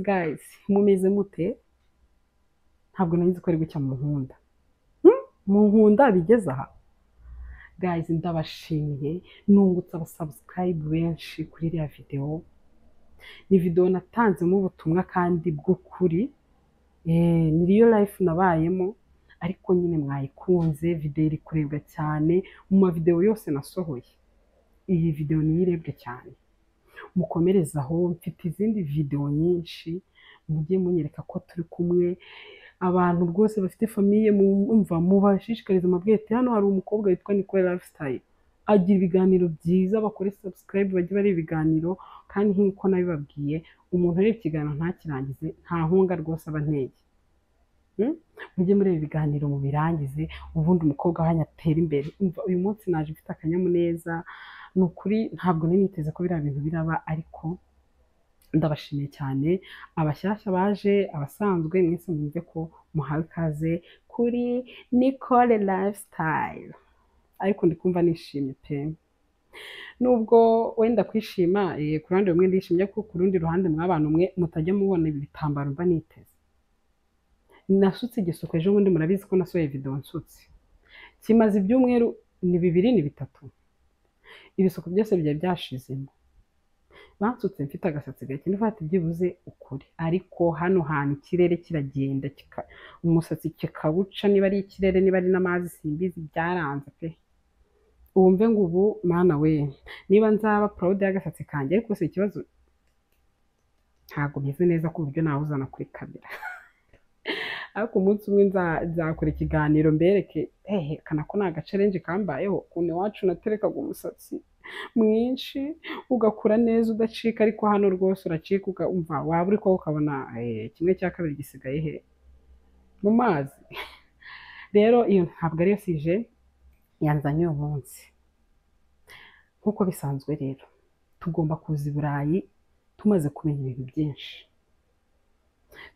Guys, mumeze mute? Ntabwo nari ko ari gucya mu nkunda. Mu nkunda bigeze aha. Guys, ndabashimiye nungutse abasubscribe benshi kuri iriya video. Ni video natanzemo ubutumwa kandi bw'ukuri. Ni real life nabayemo, ariko nyine mwayikunze, video iri kurebwa cyane mu ma video yose nasohoye. Iyi video ni irebwe cyane. Mukomerezaho, mfite izindi video nyinshi, mujye munyereka ko turi kumwe. Abantu rwose bafite famiye mumva mubashishikariza amabwete. Hano hari umukobwa witwa Nicole Lifestyle, agira ibiganiro byiza, bakore subscribe bajye bari ibiganiro, kandi nk'uko nabibabwiye, umuntu ureba ikiganiro ntakirangize nta nkunga rwose aba nteye. Mujye mureba ibiganiro mubirangize, ubundi umukobwa wanyu atera imbere. Uyu munsi naje mfite akanyamuneza, ni ukuri ntabwo nari niteze ko biriya bintu biraba, ariko ndabashimiye cyane. Abashyashya baje, abasanzwe mwese mwumve ko muhawe ikaze kuri Nicole Lifestyle. Ariko ndikumva nishimye pe, nubwo wenda kwishima ku ruhande rumwe ndishimye, ko ku rundi ruhande mw'abantu mwe mutajya mubona ibi bitambaro mba niteze. Nasutse igisuko ejo bundi, murabizi ko nasohoye video nsutse, kimaze ibyumweru ni 2 ni 3, ibisuko byose byari byashizemo. Bansutse mfite agasatsi gake, nifata byibuze ukuri, ariko hano hantu ikirere kiragenda umusatsi kikawuca, niba ari ikirere niba ari n'amazi simbizi, byaranze pe. Wumve ngo ubu mana we, niba nzaba proud y'agasatsi kanjye, ariko se ikibazo ntabwo meze neza ku buryo nawuzana kuri kamera. Ariko umunsi umwe nzakora ikiganiro mbereke, kana ko nta challenge kambayeho, ukuntu iwacu naterekaga umusatsi mwinshi ugakura neza udacika, ariko hano rwose uracika, ukumva waba uri ko ukabona 1/2 gisigaye he mu mazi. Rero iyo ntabwo ariyo sije yanzanye uyu munsi. Nkuko bisanzwe rero, tugomba kuza i Burayi tumaze kumenya ibintu byinshi.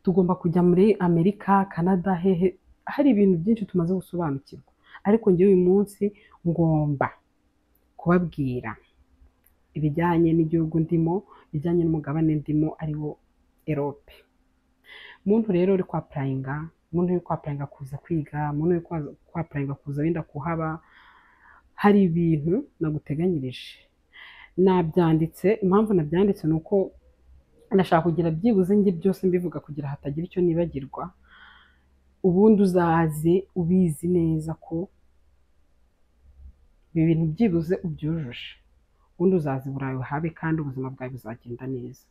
Tugomba kujya muri Amerika, Canada, hehe, hari ibintu byinshi tumaze gusobanukirwa. Ariko njye uyu munsi ngomba kubabwira ibijyanye n'igihugu ndimo, ibijyanye n'umugabane ndimo, ariwo Europe. Umuntu rero uri kwapurayinga, umuntu uri kwapurayinga kuza kwiga, umuntu uri kwapurayinga kuza wenda kuhaba, hari ibintu naguteganyirije. Nabyanditse, impamvu nabyanditse ni uko ndashaka kugira byibuze njye byose mbivuga kugira hatagira icyo nibagirwa. Ubundi uzaze ubizi neza ko ibi bintu byibuze ubyujuje, ubundi uzaza i Burayi habe kandi ubuzima bwawe buzagenda neza.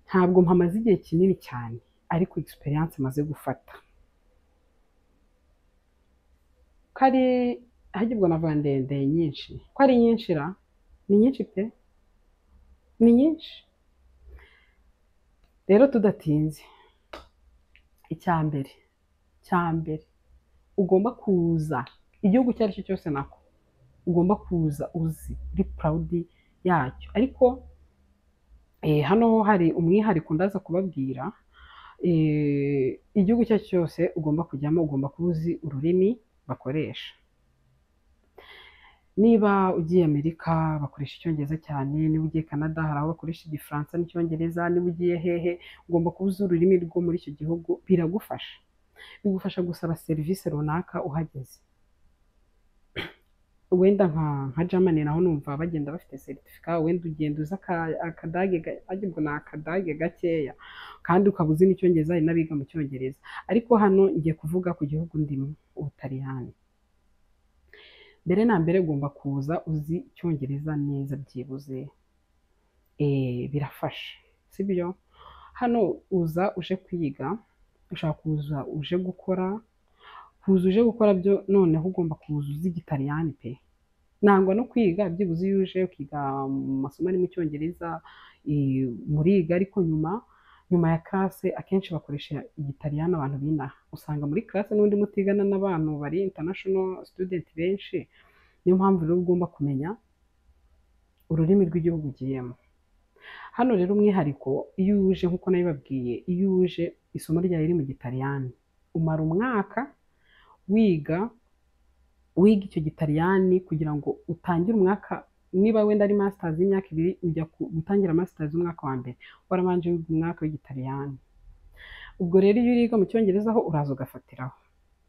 Ntabwo mpamaze igihe kinini cyane, ariko experience maze gufata kari hagibwa na vandende nyinshi, ko ari nyinshi ra, ni nyinshi pe, ni nyinshi. Rero tudatinze, icyambere ugomba kuza, igihugu cyari cyo cyose nako ugomba kuza uzi uri proud yacyo. Ariko hano hari umwihariko ndaza kubabwira. Igihugu cyose cyose ugomba kujyamo, ugomba kuba uzi ururimi bakoresha. Niba ugiye Amerika bakoresha icyongereza cyane, niba ugiye Canada hari aho bakoresha igifaransa n'icyongereza, niba ugiye hehe ugomba kuba uzi ururimi rwo muri icyo gihugu. Biragufasha, bigufasha gusaba serivisi runaka uhageze. Wenda nka Germany naho numva bagenda bafite certificate, wenda ugenda uza akadage agibwo na akadage gakeya, kandi ukaba uzi n'icyongereza, hari n'abiga mu cyongereza. Ariko hano ngiye kuvuga ku gihugu ndimo, Ubutaliyani. Mbere na mbere ugomba kuza uzi icyongereza neza byibuze, birafasha, sibyo? Hano uza uje kwiga, ushaka kuza uje gukora, byo noneho ugomba kuza uzi Igitaliyani pe. Nangwa no kwiga byibuze iyo uje ukiga amasomo ari mu cyongereza, muriga, ariko nyuma ya classe akenshi bakoresha Igitaliyani. Abantu binaha usanga muri classe n'undi mutigana n'abantu bari international student benshi. Niyo mpamvu rero ugomba kumenya ururimi rw'igihugu ugiyemo. Hano rero umwihariko, iyo uje nkuko nabibabwiye, iyo uje isomo ryawe riri mu Gitaliyani, umara umwaka wiga icyo Gitaliyani kugira ngo utangire umwaka niba wenda ari masters y'imyaka 2 ujya gutangira masters umwaka wa mbere warabanje wiga umwaka w'igitaliyani. Ubwo rero iyo uriga mu cyongereza ho uraza ugafatiraho,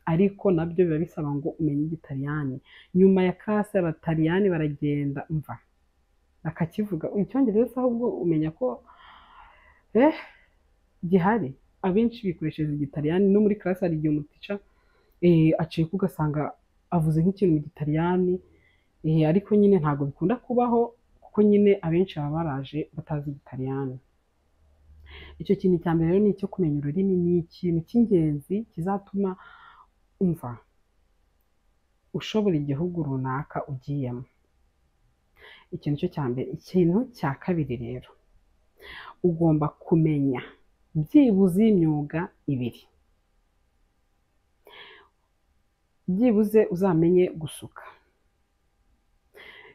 ariko nabyo biba bisaba ngo umenye igitaliyani. Nyuma ya classe abataliyani baragenda umva bakakivuga icyongereza, ahubwo umenya ko gihari. Abenshi bikoresheje igitaliyani no muri classe hari igihe umutica aciye ugasanga avuze nk'ikintu mu gitaliyani, ariko nyine ntabwo bikunda kubaho kuko nyine abenshi baba baraje batazi igitaliyani. Icyo kintu cya mbere rero ni icyo kumenya ururimi, ni ikintu cy'ingenzi kizatuma umva ushobora igihugu runaka ugiyemo. Ikintu cyo cya mbere. Ikintu cya kabiri rero, ugomba kumenya byibuze imyuga 2. Byibuze uzamenye gusuka.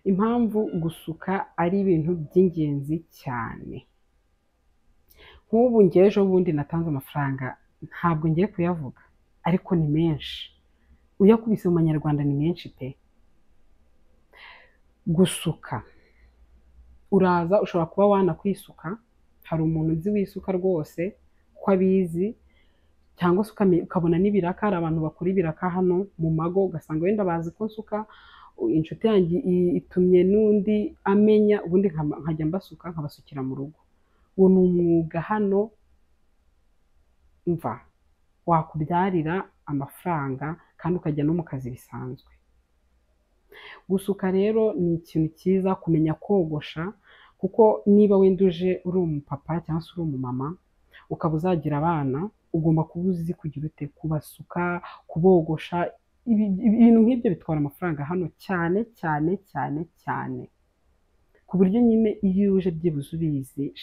Impamvu gusuka ari ibintu by'ingenzi cyane. Nk'ubu ngewe ejo bundi natanze amafaranga, ntabwo ngiye kuyavuga ariko ni menshi, uyakubise mu manyarwanda ni menshi pe. Gusuka, uraza ushobora kuba wanakwisuka, hari umuntu nzi wisuka rwose ko abizi, cyangwa se ukabona n'ibiraka. Hari abantu bakora ibiraka hano mu mago ugasanga wenda bazi ko nsuka, inshuti yanjye itumye n'undi amenya, ubundi nkajya mbasuka nkabasukira mu rugo. Uwo ni umwuga hano umva wakubyarira amafaranga kandi ukajya no mu kazi bisanzwe. Gusuka rero ni ikintu cyiza, kumenya kogosha, kuko niba wenda uje uri umupapa cyangwa se uri umumama ukaba uzagira abana, ugomba kuba uzi kugira ute kubasuka, kubogosha. Ibintu nk'ibyo bitwara amafaranga hano cyane cyane cyane cyane, ku buryo nyine iyo uje byibuze ubizi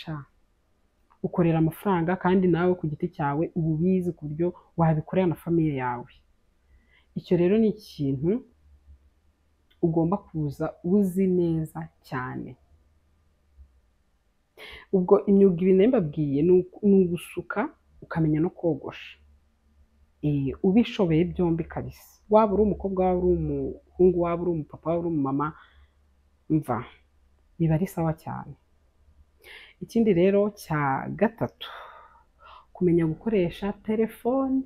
ukorera amafaranga, kandi nawe ku giti cyawe uba ubizi ku buryo wabikorera na famiye yawe. Icyo rero ni ikintu ugomba kuza uzi neza cyane. Ubwo imyuga 2 mbabwiye ni ugusuka ukamenya no kogosha. Ubishoboye byombi kabisa, waba uri umukobwa, waba uri umuhungu, waba uri umupapa, waba uri umumama, mva biba ari sawa cyane. Ikindi rero cya gatatu, kumenya gukoresha telefone.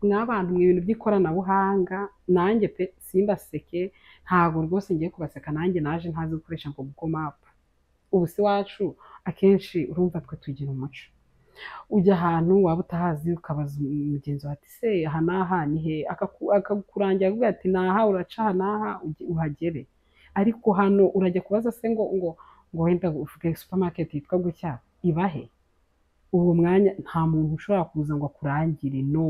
Mw'abantu mu bintu by'ikoranabuhanga, nanjye pe simbaseke, ntabwo rwose ngiye kubaseka, nanjye naje ntazi gukoresha ngo Google Map. Ubu si wacu akenshi urumva twe tugira umuco, ujya ahantu waba utahazi ukabaza umugenzi wawe ati se aha n'aha ni he, akakurangira avuga ati naha uraca aha n'aha uhagere. Ariko hano urajya kubaza se ngo wenda uvuge supermarket yitwa gutya ibahe, uwo mwanya nta muntu ushobora kuza ngo akurangire. No,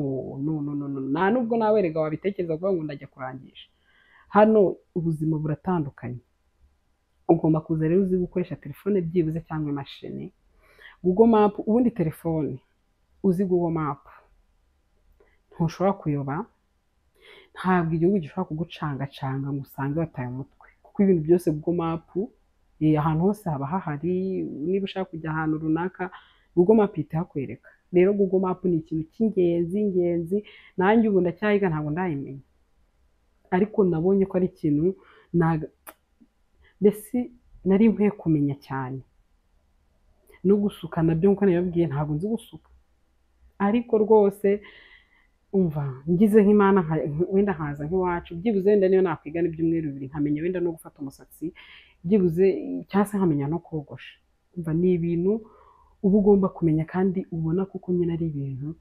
nta nubwo nawe rega wabitekereza kuvuga ngo ndajya kurangisha. Hano ubuzima buratandukanye. Ugomba kuza rero uzi gukoresha telefone byibuze cyangwa imashini. Google Map, ubundi telefone uzi Google Map ntushobora kuyoba, ntabwo igihugu gishobora kugucangacanga ngo usange wataye umutwe, kuko ibintu byose Google Map ahantu hose haba hahari. Niba ushaka kujya ahantu runaka Google Map ihita ihakwereka. Rero Google Map ni ikintu cy'ingenzi. Nanjye ubu ndacyayiga ntabwo ndayimenya, ariko nabonye ko ari ikintu mbese nari nkwiye kumenya cyane. No gusuka nabyo nkuko nabibabwiye ntabwo nzi gusuka, ariko rwose umva ngize nk'Imana wenda nkaza nk'iwacu, byibuze wenda niyo nakwiga n'ibyumweru 2 nkamenya wenda no gufata umusatsi byibuze, cyangwa se nkamenya no kogosha. Umva ni ibintu uba ugomba kumenya kandi ubona kuko nyine ari ibintu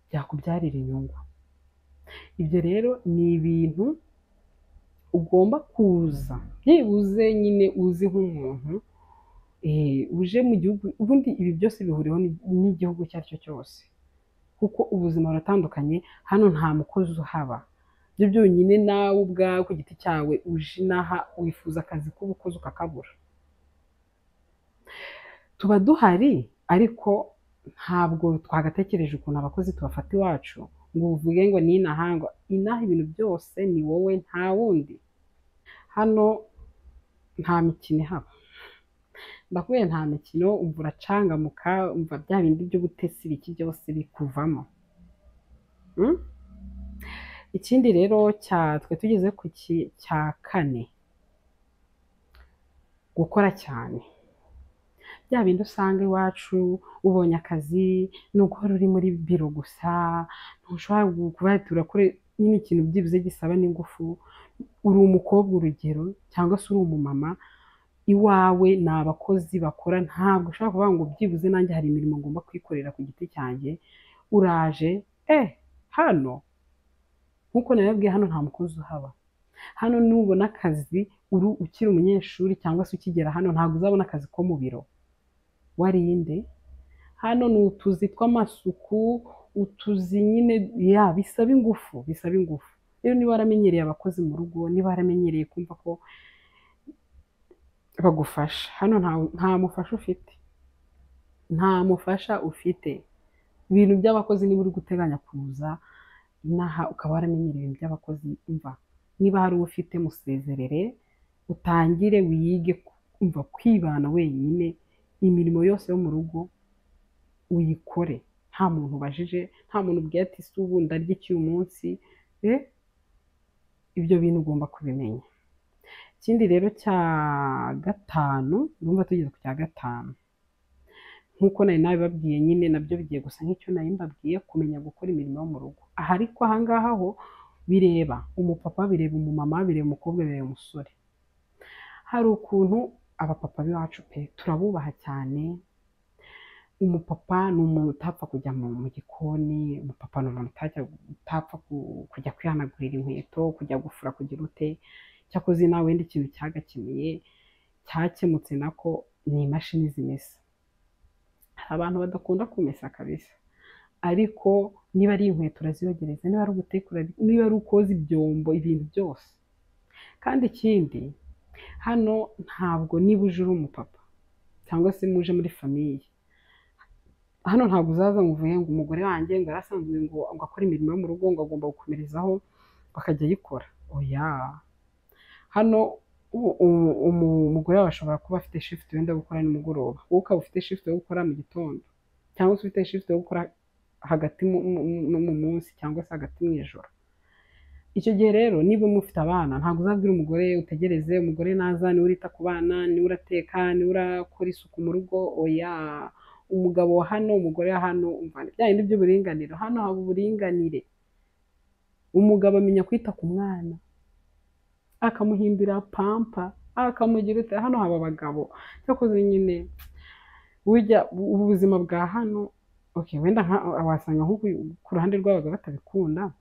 byakubyarira inyungu. Ibyo rero ni ibintu ugomba kuza byibuze nyine uzi nk'umuntu uje mu gihugu. Ubundi ibi byose bihuriweho n'igihugu icyo ari cyo cyose, kuko ubuzima buratandukanye. Hano nta mukozi uhaba, byo byonyine nawe ubwawe ku giti cyawe uje inaha wifuza akazi k'ubukozi ukakabura. Tuba duhari ariko ntabwo twagatekereje ukuntu abakozi tubafata iwacu ngo uvuge ngo ni inaha ibintu byose ni wowe nta wundi. Hano nta mikino ihaba, ndakubwiye nta mikino. Umva uracangamuka, umva bya bindi by'ubutesi biki byose bikuvamo. Ikindi rero twe tugeze ku cya 4, gukora cyane. Bya bindi usanga iwacu ubonye akazi ni uguhora uri muri biro gusa, ntushobora kuba turakora nyine ikintu byibuze gisaba n'ingufu. Uri umukobwa urugero cyangwa se uri umumama, iwawe ni abakozi bakora, ntabwo ushobora kuvuga ngo byibuze nanjye hari imirimo ngomba kwikorera ku giti cyanjye. Uraje hano nk'uko nabibabwiye, hano nta mukozi uhaba. Hano nubona akazi ukiri umunyeshuri cyangwa se ukigera hano, ntabwo uzabona akazi ko mu biro. Warinde hano ni utuzi tw'amasuku, utuzi nyine bisaba ingufu, bisaba ingufu. Rero niba waramenyereye abakozi mu rugo, niba waramenyereye kumva ko bagufasha, hano nta mufasha ufite, nta mufasha ufite. Ibintu by'abakozi niba uri guteganya kuza inaha ukaba waramenyereye ibintu by'abakozi, umva niba hari uwo ufite musezerere, utangire wiyige umva kwibana wenyine, imirimo yose yo mu rugo uyikore, nta muntu ubajije, nta muntu ubwiye ati si ubu ndarya iki uyu munsi. Ibyo bintu ugomba kubimenya. Ikindi rero cya gatanu, urumva tugeze ku cya gatanu, nk'uko nari nabibabwiye nyine nabyo bigiye gusa nk'icyo nari mbabwiye, kumenya gukora imirimo yo mu rugo. Aha ariko ahangaha ho bireba umupapa, bireba umumama, bireba umukobwa, bireba umusore. Hari ukuntu abapapa b'iwacu pe turabubaha cyane. Umupapa ni umuntu utapfa kujya mu gikoni, umupapa ni umuntu utapfa kujya kwihanagurira inkweto, kujya gufura, kugira ute. Cyakoze nawe wenda ikintu cyagakemuye cyakemutse nako ni imashini zimesa. Hari abantu badakunda kumesa kabisa, ariko niba ari inkweto uraziyogereza, niba ari ugutekura, niba ari ukoza ibyombo, ibintu byose. Kandi ikindi hano ntabwo niba uje uri umupapa cyangwa se muje muri famiye, hano ntabwo uzaza ngo uvuye ngo umugore wanjye ngo yarasanzwe ngo akora imirimo yo mu rugo ngo agomba gukomerezaho bakajya ayikora. Oya, hano umugore wawe ashobora kuba afite shift wenda gukora nimugoroba, wowe ukaba ufite shift yo gukora mu gitondo, cyangwa se ufite shift yo gukora hagati mu munsi cyangwa se hagati mu ijoro. Icyo gihe rero niba mufite abana, ntabwo uzabwira umugore utegereze umugore naza niwe urita ku bana, niwe urateka, niwe urakora isuku mu rugo. Oya, umugabo wa hano, umugore wa hano, umva bya bindi by'uburinganire, hano haba uburinganire. Umugabo amenya kwita ku mwana, akamuhindura pampa, akamugira ute. Hano haba abagabo, cyakoze nyine burya ubuzima bwa hano wenda wasanga nko ku ruhande rw'abagabo batabikunda,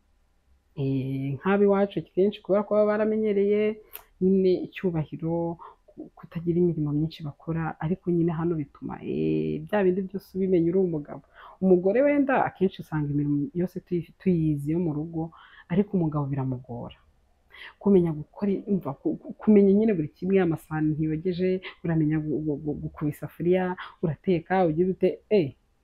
nk'ab'iwacu kenshi kubera ko baba baramenyereye nyine icyubahiro, kutagira imirimo myinshi bakora. Ariko nyine hano bituma bya bindi byose ubimenya uri umugabo. Umugore wenda akenshi usanga imirimo yose tuyizi yo mu rugo, ariko umugabo biramugora kumenya gukora, kumenya nyine buri kimwe. Amasahani ntiyogeje, uramenya gukuba isafuriya, urateka, ugira ute.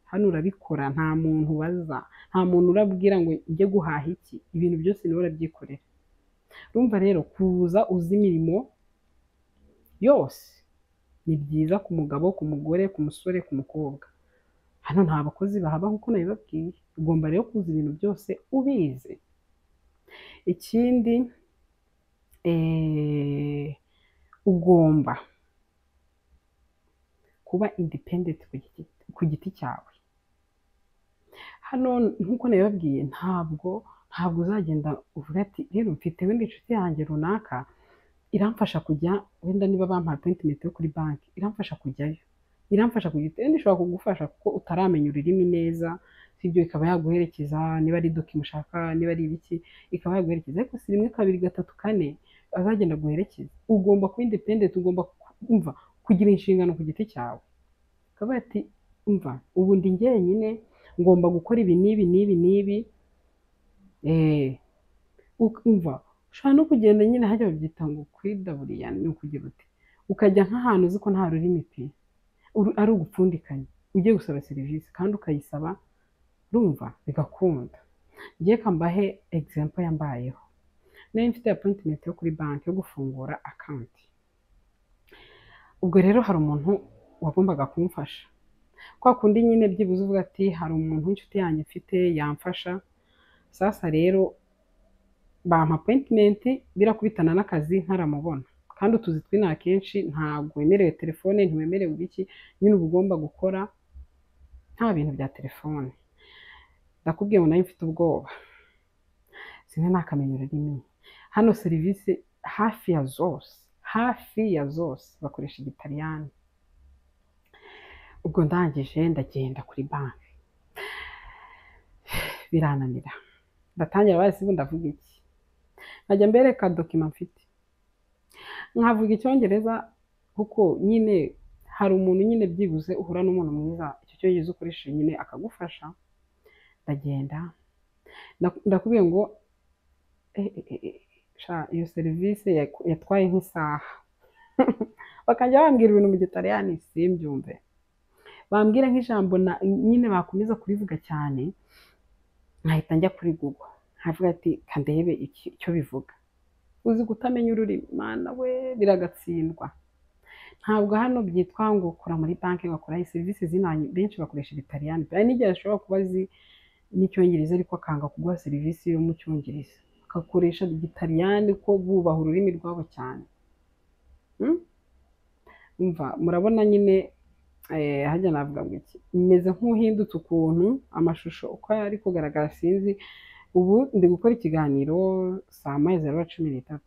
Hano urabikora, nta muntu ubaza, nta muntu urabwira ngo ujye guhaha iki, ibintu byose niwe urabyikorera. Urumva rero kuza uzi imirimo yose ni byiza ku mugabo, ku mugore, ku musore, ku mukobwa. Hano nta bakozi bahaba nk'uko nabibabwiye, ugomba rero kuza ibintu byose ubizi. Ikindi ugomba kuba independent ku giti cyawe. Hano nk'uko nabibabwiye, ntabwo uzagenda uvuga ati rero mfite wenda inshuti yanjye runaka iramfasha kujya, wenda niba bampaye appointment yo kuri banki, iramfasha kujyayo, iramfasha kugita, wenda ishobora kugufasha kuko utaramenya ururimi neza, sibyo, ikaba yaguherekeza niba ari document ushaka, niba ari ibiki, ikaba yaguherekeza. Ariko si rimwe, kabiri, gatatu, kane azagenda guherekeza. Ugomba kuba independent, ugomba kumva kugira inshingano ku giti cyawe. Ukaba ati umva ubu ndi njyenyine, ngomba gukora ibi n'ibi n'ibi n'ibi. Umva ushobora no kugenda nyine hajya babyita ngo kwidaburiya, ni ukugira uti ukajya nk'ahantu uzi ko nta rurimi pe, ari ugupfundikanya, ugiye gusaba serivisi kandi ukayisaba, urumva bigakunda. Ngiye kambahe example yambayeho. Nari mfite appointment yo kuri banki yo gufungura account. Ubwo rero hari umuntu wagombaga kumfasha, kwa kundi nyine byibuze uvuga ati hari umuntu w'inshuti yanjye mfite yamfasha. Sasa rero bampa appointment birakubitana n'akazi ntaramubona, kandi utuzi tw'inaha akenshi ntabwo wemerewe telefone, ntiwemerewe ibiki, nyine uba ugomba gukora nta bintu bya telefone. Ndakubwiye ngo nayo mfite ubwoba, sinari nakamenya ururimi. Hano serivisi hafi ya zose bakoresha igitaliyani. Ubwo ndangije ndagenda kuri banki, birananira, ndatangira basi ubu ndavuga iki, nkajya mbereka dokima mfite, nkavuga icyongereza kuko nyine hari umuntu nyine byibuze uhura n'umuntu mwiza icyo cyongereza ukoresheje nyine akagufasha. Ndagenda ndakubwiye ngo iyo serivisi yatwaye nk'isaha bakajya bambwira ibintu mu gitaliyani simbyumve, bambwira nk'ijambo nyine bakomeza kurivuga cyane, nkahita njya kuri Google nkavuga ati kandebe icyo bivuga. Uzi kutamenya ururimi mana we biragatsindwa. Ntabwo hano byitwa ngo ukora muri banki bakora serivisi zinanye, benshi bakoresha igitaliyani, hari n'igihe ashobora kuba azi n'icyongereza ariko akanga kuguha serivisi yo mu cyongereza, akakoresha igitaliyani ko bubaha ururimi rwabo cyane. Murabona nyine hajya navuga ngo iki, meze nk'uhindutse ukuntu amashusho uko ari kugaragara sinzi. Ubu ndi gukora ikiganiro saa 10:13,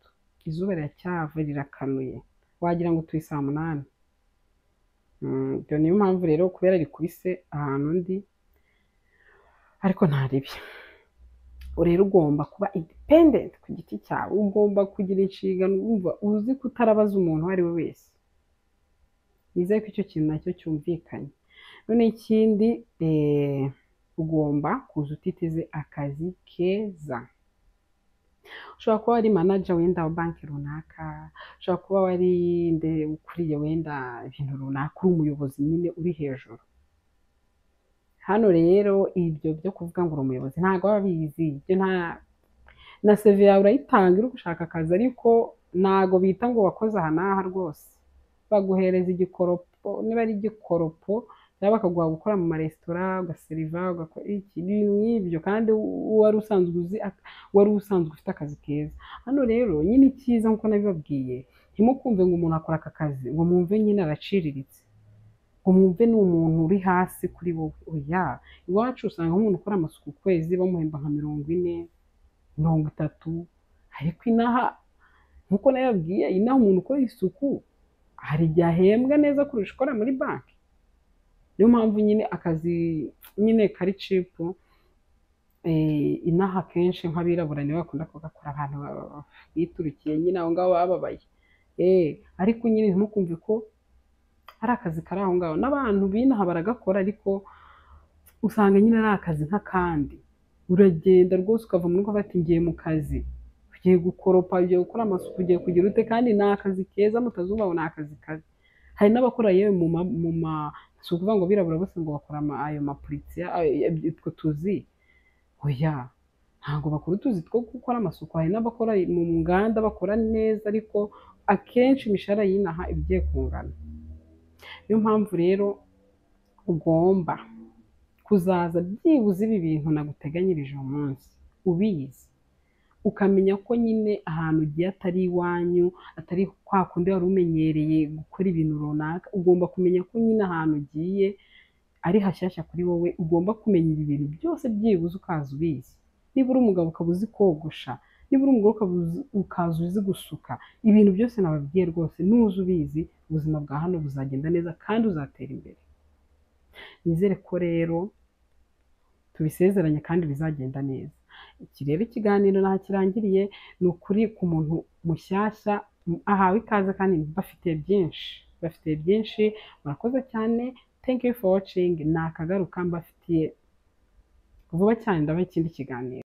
izuba riracyava rirakanuye, wagira ngo turi saa 8. Ibyo niyo mpamvu rero kubera rikubise ahantu ndi, ariko ntaribi. Rero ugomba kuba independent ku giti cyawe, ugomba kugira inshingano, wumva uzi ko utarabaza umuntu uwo ari we wese. Nizeye ko icyo kintu nacyo cyumvikanye. None ikindi ugomba kuza utiteze akazi keza. Ushobora kuba wari manager wenda wa banki runaka, ushobora kuba wari ukuriye wenda ibintu runaka, uri umuyobozi nyine uri hejuru. Hano rero ibyo byo kuvuga ngo uri umuyobozi ntabwo baba bizi, ibyo na CV yawe urayitanga uri gushaka akazi, ariko ntabwo bita ngo wakoze aha n'aha rwose. Baguhereza igikoropo, niba ari igikoropo cyangwa bakaguha gukora mu maresitora, ugaseriva, ugakora ibintu nk'ibyo, kandi wari usanzwe ufite akazi keza. Hano rero nyine icyiza nk'uko nabibabwiye, ntimukumve ngo umuntu akora aka kazi ngo mwumve nyine araciriritse, ngo mwumve ni umuntu uri hasi kuri wowe. Oya, iwacu usanga nk'umuntu ukora amasuku ku kwezi bamuhemba nka 40, 30, ariko inaha nk'uko nabibabwiye, inaha umuntu ukora isuku hari igihe ahembwa neza kurusha ukora muri banki. Niyo mpamvu nyine akazi nyine kari cipu, inaha kenshi nk'abirabura nibo bakunda kugakora, abantu biturukiye nyine aho ngaho bababaye. Ariko nyine ntimukumve ko ari akazi kari aho ngaho, n'abantu binaha baragakora, ariko usanga nyine ari akazi nk'akandi. Uragenda rwose ukava muri ko bati ngiye mu kazi, ugiye gukoropa, ugiye gukora amasuku, ugiye kugira ute, kandi ni akazi keza mutazumva ngo ni akazi kabi. Hari n'abakora yewe si ukuvuga ngo birabura bose ngo bakora ayo mapuritsiya utwo tuzi. Oya, ntabwo bakora utuzi two gukora amasuku. Hari n'abakora mu nganda bakora neza, ariko akenshi imishahara y'inaha iba igiye kungana. Niyo mpamvu rero ugomba kuzaza byibuze ibi bintu naguteganyirije uyu munsi ubizi, ukamenya ko nyine ahantu ugiye atari iwanyu, atari kwa kundi wari umenyereye gukora ibintu runaka. Ugomba kumenya ko nyine ahantu ugiye ari hashyashya kuri wowe, ugomba kumenya ibi bintu byose byibuze ukaza ubizi. Niba uri umugabo ukaba uzi kogosha, niba uri umugore ukaza uzi gusuka, ibintu byose nababwiye rwose nuza ubizi, ubuzima bwa hano buzagenda neza kandi uzatera imbere. Nizere ko rero tubisezeranye kandi bizagenda neza. Iki rero ikiganiro nahakirangiriye, ni ukuri ku muntu mushyashya ahawe ikaze kandi bafite byinshi. Murakoze cyane, thank you for watching. Nakagaruka mbafitiye vuba cyane ndabaha ikindi kiganiro.